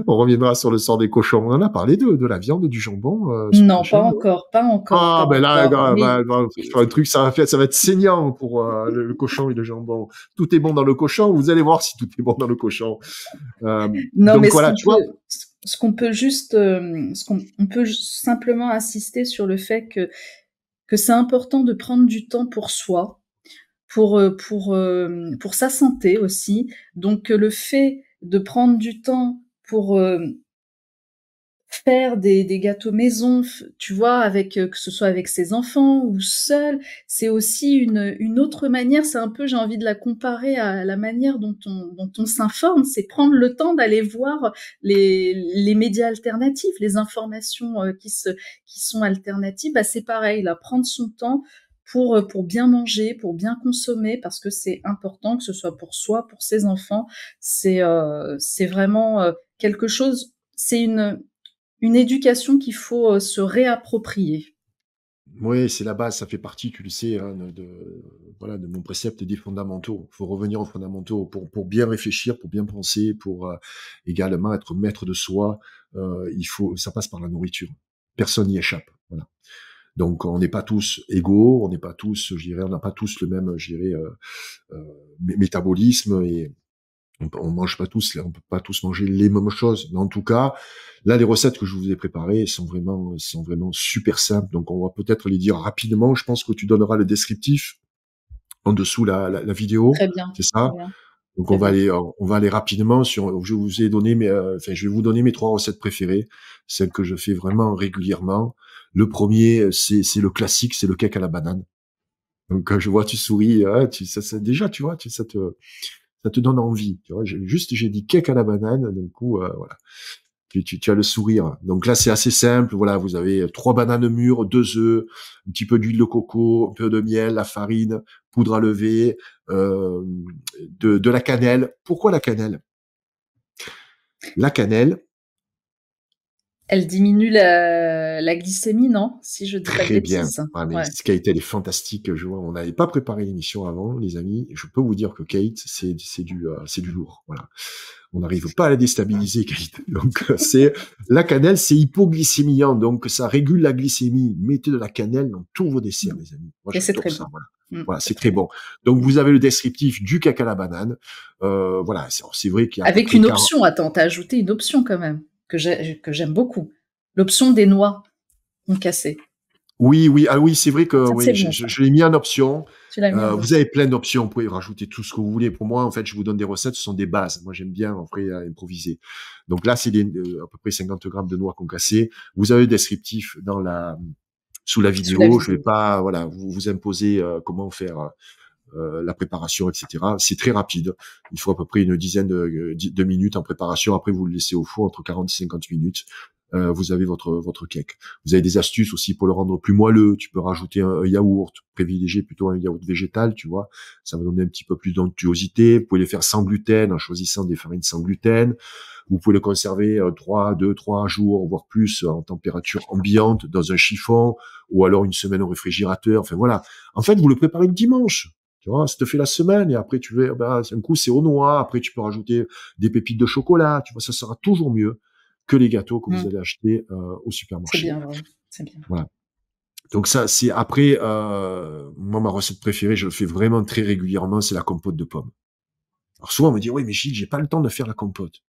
On reviendra sur le sort des cochons. On en a parlé de la viande, du jambon, sur ta Non, pas chaîne. encore, pas encore, pas Ah, ben là, encore. Mais faire un truc, ça va être saignant pour le cochon et le jambon. Tout est bon dans le cochon. Vous allez voir si tout est bon dans le cochon. non, mais Donc voilà, tu vois. ce qu'on peut juste, on peut simplement insister sur le fait que c'est important de prendre du temps pour soi, pour sa santé aussi. Donc le fait de prendre du temps pour faire des gâteaux maison, tu vois, avec que ce soit avec ses enfants ou seul, c'est aussi une autre manière. C'est un peu, j'ai envie de la comparer à la manière dont on s'informe, c'est prendre le temps d'aller voir les médias alternatifs, les informations qui sont alternatives. Bah, c'est pareil, là, prendre son temps pour bien manger, pour bien consommer, parce que c'est important, que ce soit pour soi, pour ses enfants. C'est vraiment quelque chose. C'est une éducation qu'il faut se réapproprier. Oui, c'est la base, ça fait partie, tu le sais, hein, voilà, de mon précepte des fondamentaux. Il faut revenir aux fondamentaux pour bien réfléchir, pour bien penser, pour également être maître de soi. Ça passe par la nourriture. Personne n'y échappe. Voilà. Donc, on n'est pas tous égaux, on n'est pas tous, je dirais, on n'a pas tous le même, je dirais, métabolisme et on mange pas tous, on peut pas tous manger les mêmes choses. Mais en tout cas, là, les recettes que je vous ai préparées sont vraiment super simples. Donc, on va peut-être les dire rapidement. Je pense que tu donneras le descriptif en dessous la vidéo. Très bien, C'est très ça? bien, Donc, très bien. on va aller rapidement sur, je vous ai donné enfin, je vais vous donner mes 3 recettes préférées. Celles que je fais vraiment régulièrement. Le premier, c'est le classique, c'est le cake à la banane. Donc, je vois, tu souris, hein, déjà, tu vois, ça te donne envie. Tu vois, j'ai dit cake à la banane, d'un coup, voilà. Tu as le sourire. Donc là, c'est assez simple. Voilà, vous avez 3 bananes mûres, 2 œufs, un petit peu d'huile de coco, un peu de miel, la farine, poudre à lever, euh, de la cannelle. Pourquoi la cannelle? La cannelle, Elle diminue la glycémie, non? Si je dis pas de très bien. bêtises. Ah, mais Ouais. Kate, elle est fantastique. Je vois, on n'avait pas préparé l'émission avant, les amis. Je peux vous dire que Kate, c'est du lourd. Voilà. On n'arrive pas à la déstabiliser, Kate. Donc, c'est la cannelle, c'est hypoglycémiant, donc ça régule la glycémie. Mettez de la cannelle dans tous vos desserts, Mm. les amis. Moi, Et c'est j'adore très ça. bon. Voilà. Mm, Voilà, c'est c'est très très bon. bon. Donc, vous avez le descriptif du caca à la banane. Voilà, c'est vrai qu'il y a à peu Avec près une 40. option, attends, t'as ajouté une option quand même, que j'aime beaucoup. L'option des noix concassées. Oui, oui, ah oui, c'est vrai que Ça, c'est oui, bon, ça. je l'ai mis en option. Tu l'as mis en Vous option. avez plein d'options, vous pouvez rajouter tout ce que vous voulez. Pour moi, en fait, je vous donne des recettes, ce sont des bases. Moi, j'aime bien, en vrai, improviser. Donc là, c'est à peu près 50 grammes de noix concassées. Vous avez le descriptif sous la Sous la vidéo. Je vais vidéo. pas, voilà, vous imposer comment faire la préparation, etc. C'est très rapide. Il faut à peu près une dizaine de minutes en préparation. Après, vous le laissez au four entre 40 et 50 minutes. Vous avez votre cake. Vous avez des astuces aussi pour le rendre plus moelleux. Tu peux rajouter un yaourt, privilégier plutôt un yaourt végétal, tu vois. Ça va donner un petit peu plus d'onctuosité. Vous pouvez les faire sans gluten en choisissant des farines sans gluten. Vous pouvez le conserver 3 jours, voire plus, en température ambiante, dans un chiffon, ou alors une semaine au réfrigérateur. Enfin voilà. En fait, vous le préparez le dimanche. Tu vois, ça te fait la semaine, et après tu veux, bah, un coup c'est aux noix, après tu peux rajouter des pépites de chocolat. Tu vois, ça sera toujours mieux que les gâteaux que vous Mm. allez acheter au C'est supermarché. bien vrai. C'est bien vrai. Voilà. Donc ça, c'est après, moi ma recette préférée, je le fais vraiment très régulièrement, c'est la compote de pommes. Alors souvent on me dit, oui mais Gilles, j'ai pas le temps de faire la compote.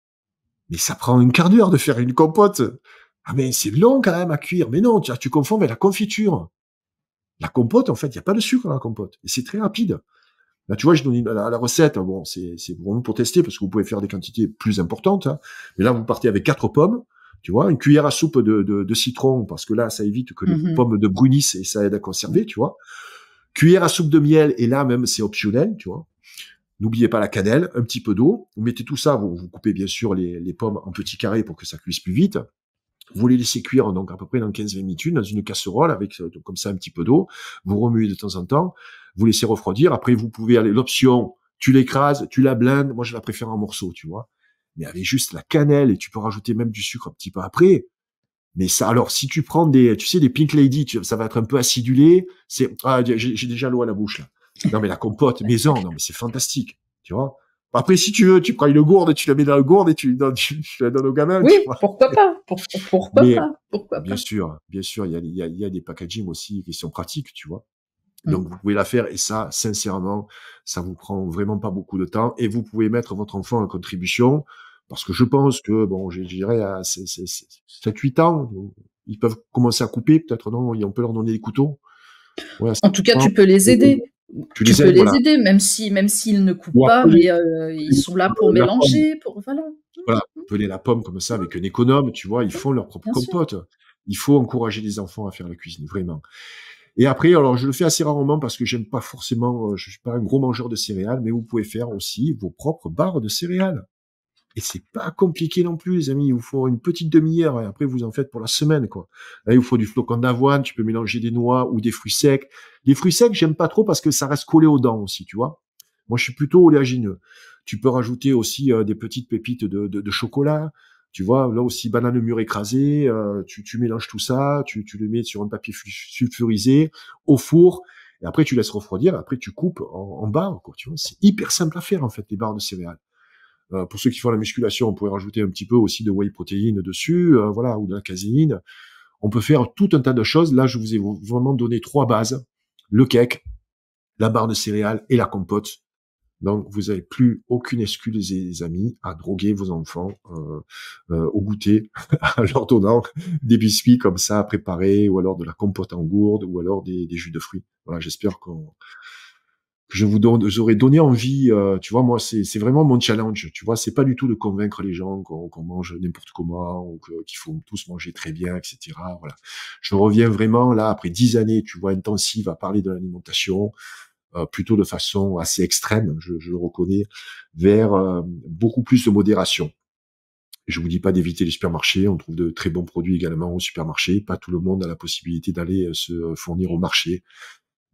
Mais ça prend une quart d'heure de faire une compote. Ah mais c'est long quand même à cuire. Mais non, tu confonds avec la confiture. La compote, en fait, il n'y a pas de sucre dans la compote. Et c'est très rapide. Là, tu vois, je donne la recette. Bon, c'est vraiment pour tester parce que vous pouvez faire des quantités plus importantes. Hein. Mais là, vous partez avec 4 pommes. Tu vois, une cuillère à soupe de citron parce que là, ça évite que les Mhm. pommes de brunissent et ça aide à conserver, tu vois. Cuillère à soupe de miel et là même, c'est optionnel, tu vois. N'oubliez pas la cannelle, un petit peu d'eau. Vous mettez tout ça, vous coupez bien sûr les pommes en petits carrés pour que ça cuise plus vite. Vous les laissez cuire donc à peu près dans 15-20 minutes dans une casserole avec comme ça un petit peu d'eau. Vous remuez de temps en temps. Vous laissez refroidir. Après, vous pouvez aller l'option, tu l'écrases, tu la blindes. Moi, je la préfère en morceaux, tu vois. Mais avec juste la cannelle et tu peux rajouter même du sucre un petit peu après. Mais ça, alors, si tu prends tu sais, des Pink Lady, ça va être un peu acidulé. J'ai déjà l'eau à la bouche là. Non, mais la compote maison, non, mais c'est fantastique, tu vois. Après, si tu veux, tu prends une gourde, tu la mets dans la gourde et tu la donnes au gamin, tu Oui, vois. pourquoi pas? Pourquoi Mais pas? Pourquoi pas? bien sûr, il y a des packaging aussi qui sont pratiques, tu vois. Mm. Donc vous pouvez la faire et ça, sincèrement, ça vous prend vraiment pas beaucoup de temps et vous pouvez mettre votre enfant en contribution parce que je pense que bon, je dirais à 7-8 ans, ils peuvent commencer à couper, peut-être non, on peut leur donner des couteaux. Ouais, à 7 En tout cas, ans. tu peux les aider. Tu Tu les peux aides, les voilà. aider, même s'ils ne coupent Ou pas, appeler mais ils sont là pour la pomme. mélanger, pour voilà. Voilà, Mmh, peler la pomme comme ça avec un économe, tu vois, ils mmh, font leur propre bien sûr. compote. Il faut encourager les enfants à faire la cuisine, vraiment. Et après, alors je le fais assez rarement parce que j'aime pas forcément, je suis pas un gros mangeur de céréales, mais vous pouvez faire aussi vos propres barres de céréales. Et c'est pas compliqué non plus, les amis. Il vous faut une petite demi-heure et après vous en faites pour la semaine, quoi. Là, il vous faut du flocon d'avoine. Tu peux mélanger des noix ou des fruits secs. Les fruits secs, j'aime pas trop parce que ça reste collé aux dents aussi, tu vois. Moi, je suis plutôt oléagineux. Tu peux rajouter aussi des petites pépites de chocolat. Tu vois, là aussi, banane mûre écrasée. Tu mélanges tout ça. Tu le mets sur un papier sulfurisé au four. Et après, tu laisses refroidir. Après, tu coupes en barres, quoi. Tu vois, c'est hyper simple à faire en fait, les barres de céréales. Pour ceux qui font la musculation, on pourrait rajouter un petit peu aussi de whey protéine dessus, voilà, ou de la caséine. On peut faire tout un tas de choses. Là, je vous ai vraiment donné 3 bases. Le cake, la barre de céréales et la compote. Donc, vous n'avez plus aucune excuse, les amis, à droguer vos enfants au goûter, en leur donnant des biscuits comme ça préparés, ou alors de la compote en gourde, ou alors des jus de fruits. Voilà, j'espère que j'aurais donné envie, tu vois, moi, c'est vraiment mon challenge, tu vois, c'est pas du tout de convaincre les gens qu'on mange n'importe comment, ou qu'il faut tous manger très bien, etc. Voilà. Je reviens vraiment, là, après 10 années, tu vois, intensives à parler de l'alimentation, plutôt de façon assez extrême, je le reconnais, vers beaucoup plus de modération. Je vous dis pas d'éviter les supermarchés, on trouve de très bons produits également au supermarché, pas tout le monde a la possibilité d'aller se fournir au marché.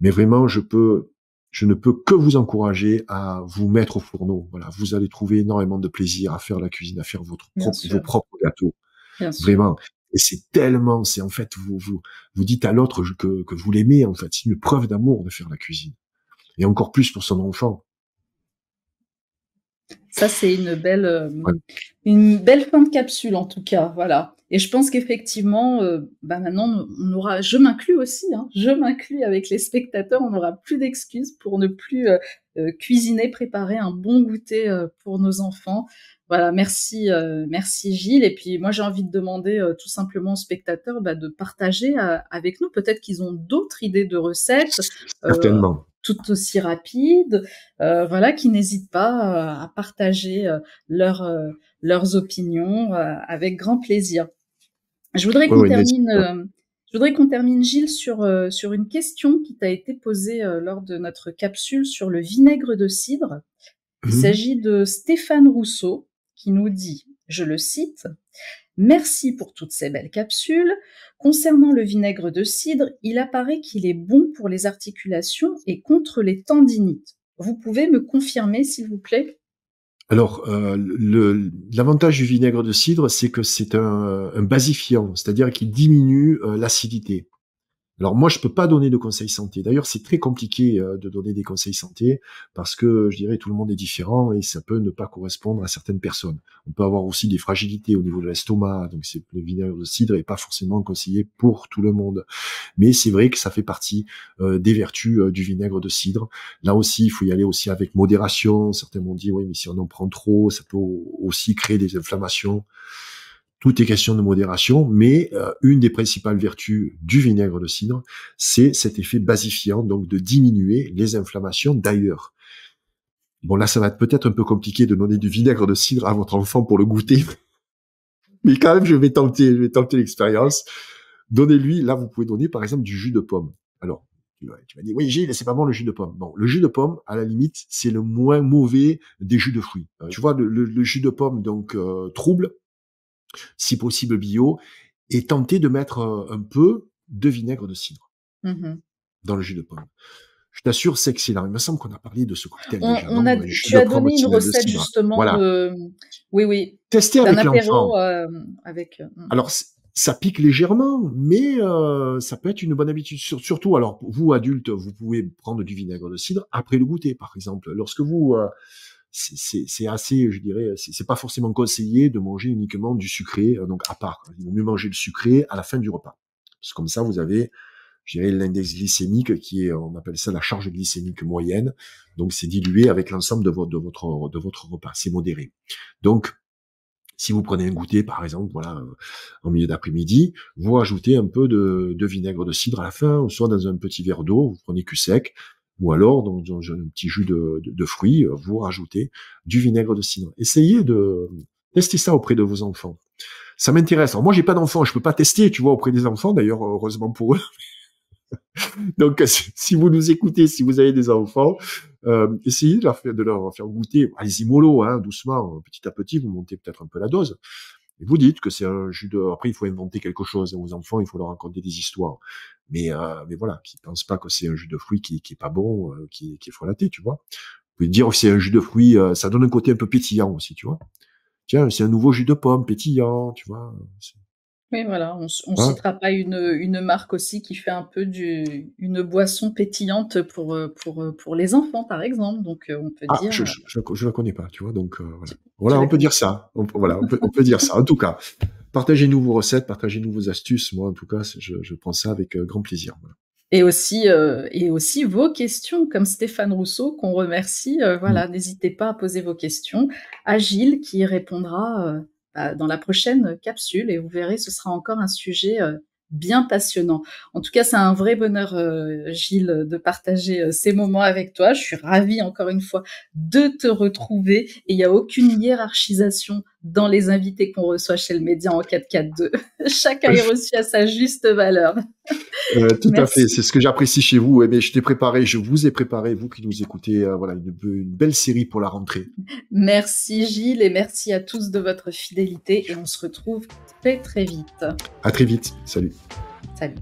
Mais vraiment, je ne peux que vous encourager à vous mettre au fourneau. Voilà, vous allez trouver énormément de plaisir à faire la cuisine, à faire Bien vos sûr, propres gâteaux. bien sûr. Vraiment. Et c'est en fait, vous dites à l'autre que vous l'aimez, en fait. C'est une preuve d'amour de faire la cuisine. Et encore plus pour son enfant. Ça, c'est Ouais. une belle fin de capsule en tout cas, voilà. Et je pense qu'effectivement, bah, maintenant on aura je m'inclus aussi, hein, je m'inclus avec les spectateurs, on n'aura plus d'excuses pour ne plus, cuisiner, préparer un bon goûter, pour nos enfants. Voilà, merci Gilles et puis moi j'ai envie de demander, tout simplement aux spectateurs, bah, de partager, avec nous. Peut-être qu'ils ont d'autres idées de recettes, heu, Certainement. tout aussi rapides, voilà, qui n'hésitent pas à partager leurs opinions avec grand plaisir. Je voudrais Oui, qu'on oui, n'hésitez termine, pas. Gilles, sur une question qui t'a été posée lors de notre capsule sur le vinaigre de cidre. Il Mhm. s'agit de Stéphane Rousseau qui nous dit, je le cite, merci pour toutes ces belles capsules. Concernant le vinaigre de cidre, il apparaît qu'il est bon pour les articulations et contre les tendinites. Vous pouvez me confirmer, s'il vous plaît? Alors, l'avantage du vinaigre de cidre, c'est que c'est un basifiant, c'est-à-dire qu'il diminue l'acidité. Alors moi, je peux pas donner de conseils santé. D'ailleurs, c'est très compliqué de donner des conseils santé parce que je dirais tout le monde est différent et ça peut ne pas correspondre à certaines personnes. On peut avoir aussi des fragilités au niveau de l'estomac, donc le vinaigre de cidre est pas forcément conseillé pour tout le monde. Mais c'est vrai que ça fait partie des vertus du vinaigre de cidre. Là aussi, il faut y aller aussi avec modération. Certains m'ont dit oui, mais si on en prend trop, ça peut aussi créer des inflammations. Tout est question de modération, mais une des principales vertus du vinaigre de cidre, c'est cet effet basifiant, donc de diminuer les inflammations d'ailleurs. Bon, là, ça va être peut-être un peu compliqué de donner du vinaigre de cidre à votre enfant pour le goûter, mais quand même, je vais tenter l'expérience. Donnez-lui, là, vous pouvez donner, par exemple, du jus de pomme. Alors, tu vas dire, oui, Gilles, c'est pas bon le jus de pomme. Bon, le jus de pomme, à la limite, c'est le moins mauvais des jus de fruits. Tu vois, le jus de pomme, donc, trouble, si possible bio, et tenter de mettre un peu de vinaigre de cidre Mmh. dans le jus de pomme. Je t'assure, c'est excellent. Il me semble qu'on a parlé de ce cocktail déjà, On non? a Jus tu de as pomme, donné une de recette cidre. justement Voilà. de oui, oui, Testez d'un avec l'enfant. apéro, avec, Alors, ça pique légèrement, mais ça peut être une bonne habitude. Surtout, alors, vous, adultes, vous pouvez prendre du vinaigre de cidre après le goûter, par exemple. Lorsque vous... c'est assez, je dirais, c'est pas forcément conseillé de manger uniquement du sucré, donc à part. Il vaut mieux manger le sucré à la fin du repas. Parce que comme ça, vous avez, je dirais, l'index glycémique qui est, on appelle ça la charge glycémique moyenne. Donc, c'est dilué avec l'ensemble de votre repas. C'est modéré. Donc, si vous prenez un goûter, par exemple, voilà, en milieu d'après-midi, vous ajoutez un peu de vinaigre de cidre à la fin, soit dans un petit verre d'eau, vous prenez cul sec, ou alors dans un petit jus de fruits, vous rajoutez du vinaigre de cidre. Essayez de tester ça auprès de vos enfants. Ça m'intéresse. Alors moi, j'ai pas d'enfants, je peux pas tester, tu vois, auprès des enfants. D'ailleurs, heureusement pour eux. Donc, si vous nous écoutez, si vous avez des enfants, essayez de leur faire goûter. Allez-y mollo, hein, doucement, petit à petit, vous montez peut-être un peu la dose. Et vous dites que c'est un jus de. Après, il faut inventer quelque chose. Aux enfants, il faut leur raconter des histoires. Mais voilà, qu'ils pensent pas que c'est un jus de fruits qui est pas bon, qui est frelaté, tu vois. Vous pouvez dire que c'est un jus de fruits, ça donne un côté un peu pétillant aussi, tu vois. Tiens, c'est un nouveau jus de pomme pétillant, tu vois. Oui, voilà, on Hein. citera pas une marque aussi qui fait un peu une boisson pétillante pour les enfants, par exemple. Donc, on peut Ah, dire, je la connais pas, tu vois. Donc voilà. tu Voilà, la on peut connais dire ça. Voilà, on peut dire ça. En tout cas, partagez-nous vos recettes, partagez-nous vos astuces. Moi, en tout cas, je prends ça avec grand plaisir. Voilà. et aussi vos questions, comme Stéphane Rousseau, qu'on remercie. Mm. Voilà, n'hésitez pas à poser vos questions à Gilles, qui y répondra dans la prochaine capsule. Et vous verrez, ce sera encore un sujet bien passionnant. En tout cas, c'est un vrai bonheur, Gilles, de partager ces moments avec toi. Je suis ravie, encore une fois, de te retrouver. Et il n'y a aucune hiérarchisation dans les invités qu'on reçoit chez le Média en 442. Chacun est reçu à sa juste valeur. Tout à fait, Merci. c'est ce que j'apprécie chez vous. Eh bien, je vous ai préparé, vous qui nous écoutez, voilà, une belle série pour la rentrée. Merci Gilles et merci à tous de votre fidélité et on se retrouve très très vite. À très vite. Salut. Salut.